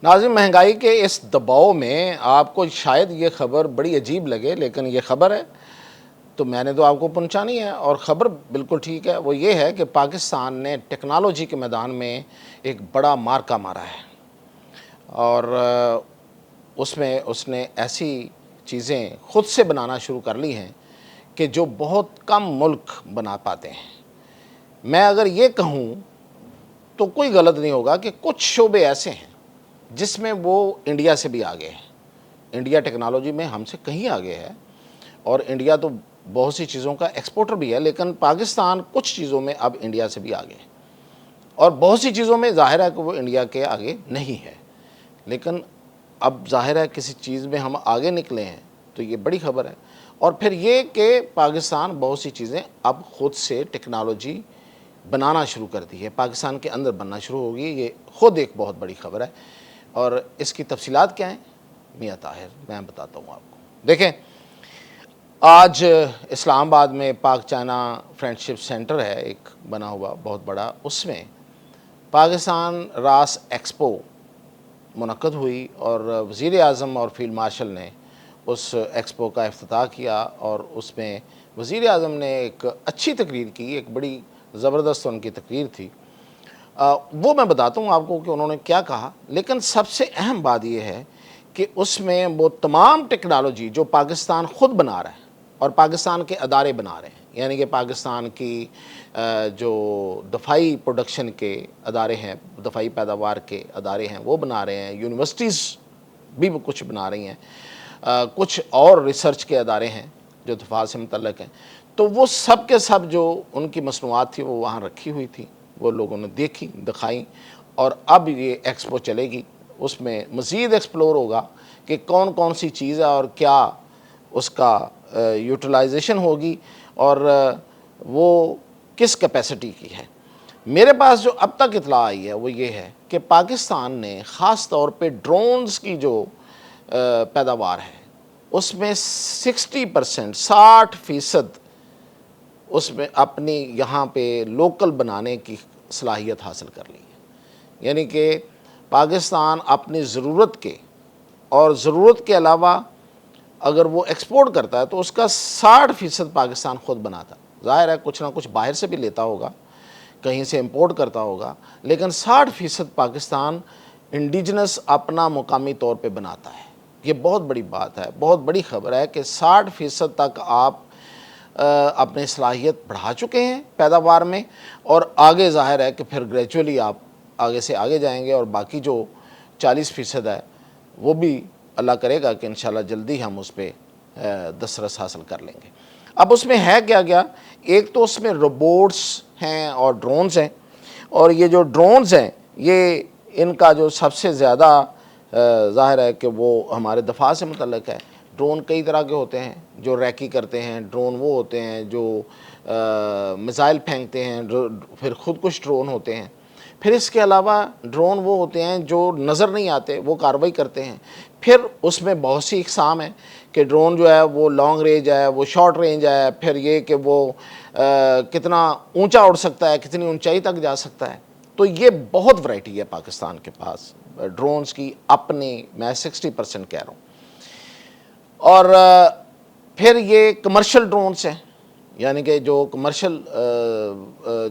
नाज़रीन, महंगाई के इस दबाव में आपको शायद ये ख़बर बड़ी अजीब लगे, लेकिन ये ख़बर है तो मैंने तो आपको पहुंचानी है। और ख़बर बिल्कुल ठीक है। वो ये है कि पाकिस्तान ने टेक्नोलॉजी के मैदान में एक बड़ा मार्का मारा है और उसमें उसने ऐसी चीज़ें ख़ुद से बनाना शुरू कर ली हैं कि जो बहुत कम मुल्क बना पाते हैं। मैं अगर ये कहूँ तो कोई गलत नहीं होगा कि कुछ शोबे ऐसे हैं जिसमें वो इंडिया से भी आगे है। इंडिया टेक्नोलॉजी में हमसे कहीं आगे है और इंडिया तो बहुत सी चीज़ों का एक्सपोर्टर भी है, लेकिन पाकिस्तान कुछ चीज़ों में अब इंडिया से भी आगे है और बहुत सी चीज़ों में ज़ाहिर है कि वो इंडिया के आगे नहीं है। लेकिन अब ज़ाहिर है किसी चीज़ में हम आगे निकले हैं तो ये बड़ी ख़बर है। और फिर ये कि पाकिस्तान बहुत सी चीज़ें अब ख़ुद से टेक्नोलॉजी बनाना शुरू कर दी है, पाकिस्तान के अंदर बनना शुरू होगी। ये ख़ुद एक बहुत बड़ी ख़बर है और इसकी तफसीलात क्या हैं मियां ताहिर मैं बताता हूँ आपको। देखें, आज इस्लामाबाद में पाक चाइना फ्रेंडशिप सेंटर है एक बना हुआ बहुत बड़ा, उसमें पाकिस्तान रास एक्सपो मुनक्कद हुई और वज़ीर आज़म और फील्ड मार्शल ने उस एक्सपो का इफ्तिताह किया और उसमें वज़ीर आज़म ने एक अच्छी तकरीर की, एक बड़ी ज़बरदस्त उनकी तकरीर थी। वो मैं बताता हूँ आपको कि उन्होंने क्या कहा। लेकिन सबसे अहम बात यह है कि उसमें वो तमाम टेक्नोलॉजी जो पाकिस्तान ख़ुद बना रहा है और पाकिस्तान के अदारे बना रहे हैं, यानी कि पाकिस्तान की जो दफ़ाई प्रोडक्शन के अदारे हैं, दफ़ाई पैदावार के अदारे हैं वो बना रहे हैं, यूनिवर्सिटीज़ भी कुछ बना रही हैं, कुछ और रिसर्च के अदारे हैं जो दफ़ा से मुतल्लक़ हैं। तो वो सब के सब जो उनकी मसनूआत थी वो वहाँ रखी हुई थी, वो लोगों ने देखी, दिखाई और अब ये एक्सपो चलेगी। उसमें मज़ीद एक्सप्लोर होगा कि कौन कौन सी चीज़ है और क्या उसका यूटिलाइजेशन होगी और वो किस कैपेसिटी की है। मेरे पास जो अब तक इत्तला आई है वो ये है कि पाकिस्तान ने ख़ास तौर पे ड्रोन्स की जो पैदावार है उसमें 60% 60% उसमें अपनी यहाँ पे लोकल बनाने की सलाहियत हासिल कर ली है। यानी कि पाकिस्तान अपनी ज़रूरत के और ज़रूरत के अलावा अगर वो एक्सपोर्ट करता है तो उसका 60% पाकिस्तान ख़ुद बनाता। ज़ाहिर है कुछ ना कुछ बाहर से भी लेता होगा, कहीं से इंपोर्ट करता होगा, लेकिन 60% पाकिस्तान इंडिजिनस अपना मुकामी तौर पे बनाता है। ये बहुत बड़ी बात है, बहुत बड़ी ख़बर है कि 60% तक आप अपनी सलाहियत बढ़ा चुके हैं पैदावार में और आगे ज़ाहिर है कि फिर ग्रेजुअली आप आगे से आगे जाएंगे और बाकी जो 40% है वो भी अल्लाह करेगा कि इंशाल्लाह जल्दी हम उस पर दस्तरस हासिल कर लेंगे। अब उसमें है क्या क्या, एक तो उसमें रोबोट्स हैं और ड्रोन्स हैं और ये जो ड्रोन्स हैं ये इनका जो सबसे ज़्यादा ज़ाहिर है कि वो हमारे दफ़ा से मुतल्लक़ है। ड्रोन कई तरह के होते हैं, जो रैकी करते हैं, ड्रोन वो होते हैं जो मिसाइल फेंकते हैं, फिर ख़ुद कुछ ड्रोन होते हैं। फिर इसके अलावा ड्रोन वो होते हैं जो नज़र नहीं आते, वो कार्रवाई करते हैं। फिर उसमें बहुत सी इक़साम है कि ड्रोन जो है वो लॉन्ग रेंज है, वो शॉर्ट रेंज है, फिर ये कि वो कितना ऊंचा उड़ सकता है, कितनी ऊंचाई तक जा सकता है। तो ये बहुत वैरायटी है पाकिस्तान के पास ड्रोन्स की अपनी, मैं 60% कह रहा हूँ। और फिर ये कमर्शियल ड्रोन्स हैं, यानी कि जो कमर्शियल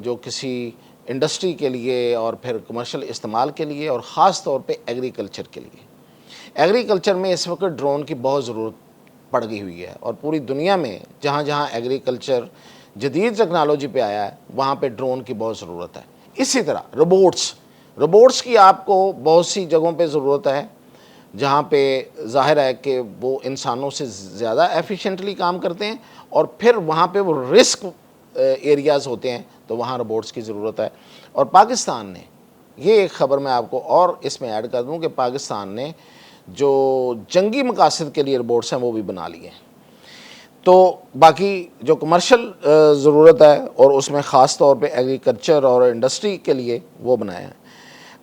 जो किसी इंडस्ट्री के लिए और फिर कमर्शियल इस्तेमाल के लिए और ख़ास तौर पे एग्रीकल्चर के लिए। एग्रीकल्चर में इस वक्त ड्रोन की बहुत ज़रूरत पड़ गई हुई है और पूरी दुनिया में जहाँ जहाँ एग्रीकल्चर जदीद टेक्नोलॉजी पे आया है वहाँ पे ड्रोन की बहुत ज़रूरत है। इसी तरह रोबोट्स की आपको बहुत सी जगहों पे ज़रूरत है जहाँ पे ज़ाहिर है कि वो इंसानों से ज़्यादा एफिशिएंटली काम करते हैं और फिर वहाँ पे वो रिस्क एरियाज़ होते हैं तो वहाँ रोबोट्स की ज़रूरत है। और पाकिस्तान ने, ये एक ख़बर मैं आपको और इसमें ऐड कर दूँ कि पाकिस्तान ने जो जंगी मकासद के लिए रोबोट्स हैं वो भी बना लिए हैं। तो बाकी जो कमर्शियल ज़रूरत है और उसमें ख़ास तौर पे एग्रीकल्चर और इंडस्ट्री के लिए वो बनाए हैं।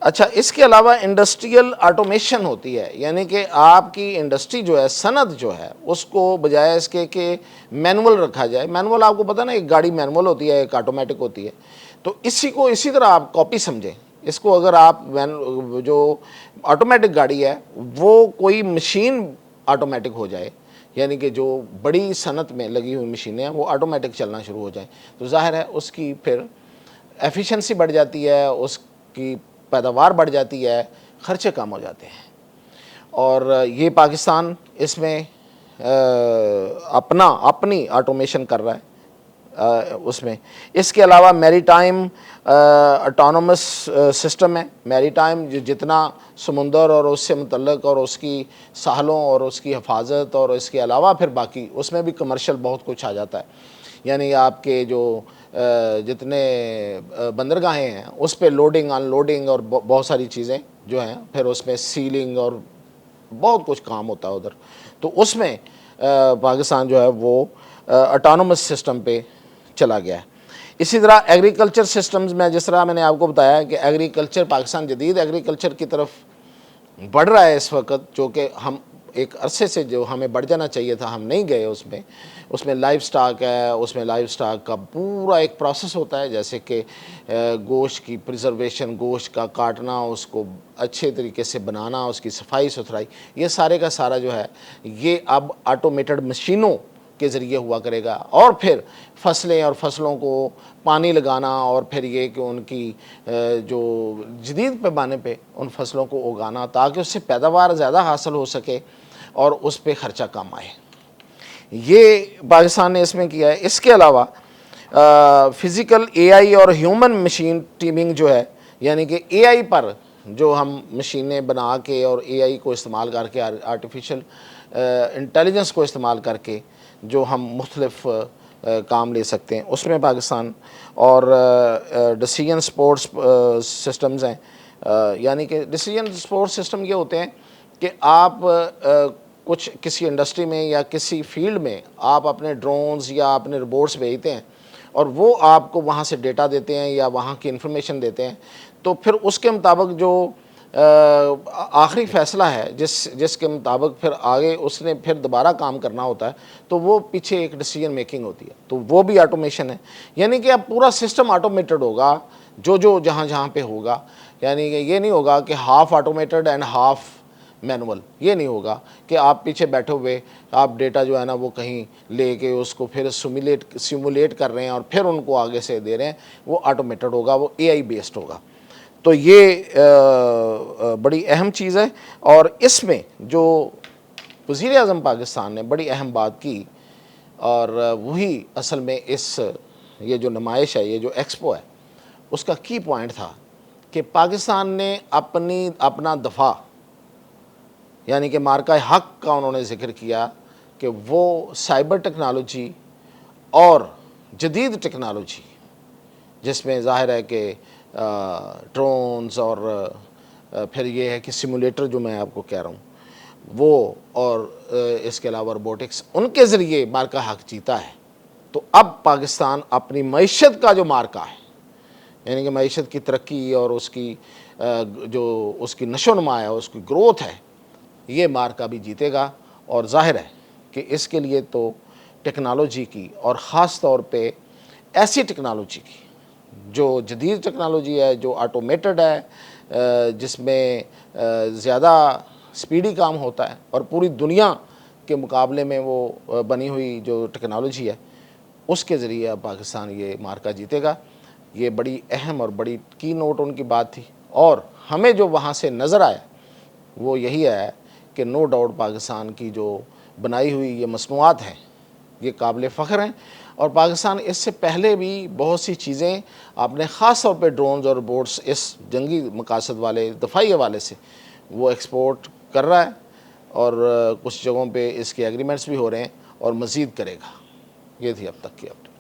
अच्छा, इसके अलावा इंडस्ट्रियल ऑटोमेशन होती है, यानी कि आपकी इंडस्ट्री जो है, सनद जो है, उसको बजाय इसके कि मैनुअल रखा जाए। मैनुअल आपको पता ना, एक गाड़ी मैनुअल होती है, एक ऑटोमेटिक होती है। तो इसी को इसी तरह आप कॉपी समझें اس کو اگر آپ جو آٹومیٹک گاڑی ہے وہ کوئی مشین آٹومیٹک ہو جائے، یعنی کہ جو بڑی صنعت میں لگی ہوئی مشینیں ہیں وہ آٹومیٹک چلنا شروع ہو جائیں، تو ظاہر ہے اس کی پھر ایفیشنسی بڑھ جاتی ہے، اس کی پیداوار بڑھ جاتی ہے، خرچے کم ہو جاتے ہیں۔ اور یہ پاکستان اس میں اپنی آٹومیشن کر رہا ہے اس میں۔ اس کے علاوہ میری ٹائم اٹانومس سسٹم ہے۔ میری ٹائم جتنا سمندر اور اس سے متعلق اور اس کی ساحلوں اور اس کی حفاظت اور اس کے علاوہ پھر باقی اس میں بھی کمرشل بہت کچھ آ جاتا ہے، یعنی آپ کے جو جتنے بندرگاہیں ہیں اس پہ لوڈنگ ان لوڈنگ اور بہت ساری چیزیں جو ہیں، پھر اس میں سیلنگ اور بہت کچھ کام ہوتا ہے ادھر، تو اس میں پاکستان جو ہے وہ اٹانومس سسٹم پہ چلا گیا ہے۔ اسی طرح ایگریکلچر سسٹمز میں، جس طرح میں نے آپ کو بتایا کہ ایگریکلچر پاکستان جدید ایگریکلچر کی طرف بڑھ رہا ہے اس وقت، جو کہ ہم ایک عرصے سے جو ہمیں بڑھ جانا چاہیے تھا ہم نہیں گئے اس میں لائف سٹاک ہے، اس میں لائف سٹاک کا پورا ایک پروسیس ہوتا ہے، جیسے کہ گوشت کی پریزرویشن، گوشت کا کاٹنا، اس کو اچھے طریقے سے بنانا، اس کی صفائی ستھرائی، یہ سارے کا سارا جو ہے یہ اب آٹومیٹڈ مشینوں کے ذریعے ہوا کرے گا۔ اور پھر فصلیں اور فصلوں کو پانی لگانا، اور پھر یہ کہ ان کی جو جدید پیمانے پہ ان فصلوں کو اگانا تاکہ اس سے پیداوار زیادہ حاصل ہو سکے اور اس پہ خرچہ کم آئے، یہ پاکستان نے اس میں کیا ہے۔ اس کے علاوہ فزیکل اے آئی اور ہیومن مشین ٹیمنگ جو ہے، یعنی کہ اے آئی پر جو ہم مشینیں بنا کے اور اے آئی کو استعمال کر کے، آرٹیفیشل انٹیلیجنس کو استعمال کر کے جو ہم مختلف کام لے سکتے ہیں، اس میں پاکستان اور ڈیسیژن سپورٹس سسٹمز ہیں، یعنی کہ ڈیسیژن سپورٹ سسٹم یہ ہوتے ہیں کہ آپ کچھ کسی انڈسٹری میں یا کسی فیلڈ میں آپ اپنے ڈرونز یا اپنے روبوٹس بھیجتے ہیں اور وہ آپ کو وہاں سے ڈیٹا دیتے ہیں یا وہاں کی انفارمیشن دیتے ہیں، تو پھر اس کے مطابق جو آخری فیصلہ ہے جس کے مطابق پھر آگے اس نے پھر دوبارہ کام کرنا ہوتا ہے، تو وہ پیچھے ایک ڈیسیژن میکنگ ہوتی ہے، تو وہ بھی آٹومیشن ہے، یعنی کہ اب پورا سسٹم آٹومیٹڈ ہوگا جو جہاں پہ ہوگا، یعنی کہ یہ نہیں ہوگا کہ half automated and half manual, یہ نہیں ہوگا کہ آپ پیچھے بیٹھے ہوئے آپ ڈیٹا جو ہے نا وہ کہیں لے کے اس کو پھر سیمولیٹ کر رہے ہیں اور پھر ان کو آگے سے دے رہے ہیں، وہ آٹومیٹڈ ہوگا، وہ اے آئی بیسڈ ہوگا۔ تو یہ بڑی اہم چیز ہے، اور اس میں جو وزیر اعظم پاکستان نے بڑی اہم بات کی، اور وہی اصل میں یہ جو نمائش ہے، یہ جو ایکسپو ہے، اس کا کی پوائنٹ تھا کہ پاکستان نے اپنا دفاع، یعنی کہ مارکہ حق کا انہوں نے ذکر کیا کہ وہ سائبر ٹیکنالوجی اور جدید ٹیکنالوجی، جس میں ظاہر ہے کہ ڈرونز اور پھر یہ ہے کہ سیمولیٹر جو میں آپ کو کہہ رہا ہوں وہ، اور اس کے علاوہ روبوٹکس، ان کے ذریعے مارکہ حق جیتا ہے۔ تو اب پاکستان اپنی معیشت کا جو مارکہ ہے، یعنی کہ معیشت کی ترقی اور اس کی جو اس کی نشو و نما ہے، اس کی گروتھ ہے، یہ مارکہ بھی جیتے گا۔ اور ظاہر ہے کہ اس کے لیے تو ٹیکنالوجی کی، اور خاص طور پہ ایسی ٹیکنالوجی کی جو جدید ٹیکنالوجی ہے، جو آٹومیٹڈ ہے، جس میں زیادہ سپیڈی کام ہوتا ہے، اور پوری دنیا کے مقابلے میں وہ بنی ہوئی جو ٹیکنالوجی ہے، اس کے ذریعے اب پاکستان یہ مارکہ جیتے گا۔ یہ بڑی اہم اور بڑی کی نوٹ ان کی بات تھی، اور ہمیں جو وہاں سے نظر آیا وہ یہی ہے کہ نو ڈاؤٹ پاکستان کی جو بنائی ہوئی یہ مصنوعات ہیں یہ قابل فخر ہیں، اور پاکستان اس سے پہلے بھی بہت سی چیزیں آپ نے خاص طور پہ ڈرونز اور روبوٹس اس جنگی مقاصد والے دفاعی حوالے سے وہ ایکسپورٹ کر رہا ہے، اور کچھ جگہوں پہ اس کے ایگریمنٹس بھی ہو رہے ہیں اور مزید کرے گا۔ یہ تھی اب تک کی اپڈیٹ۔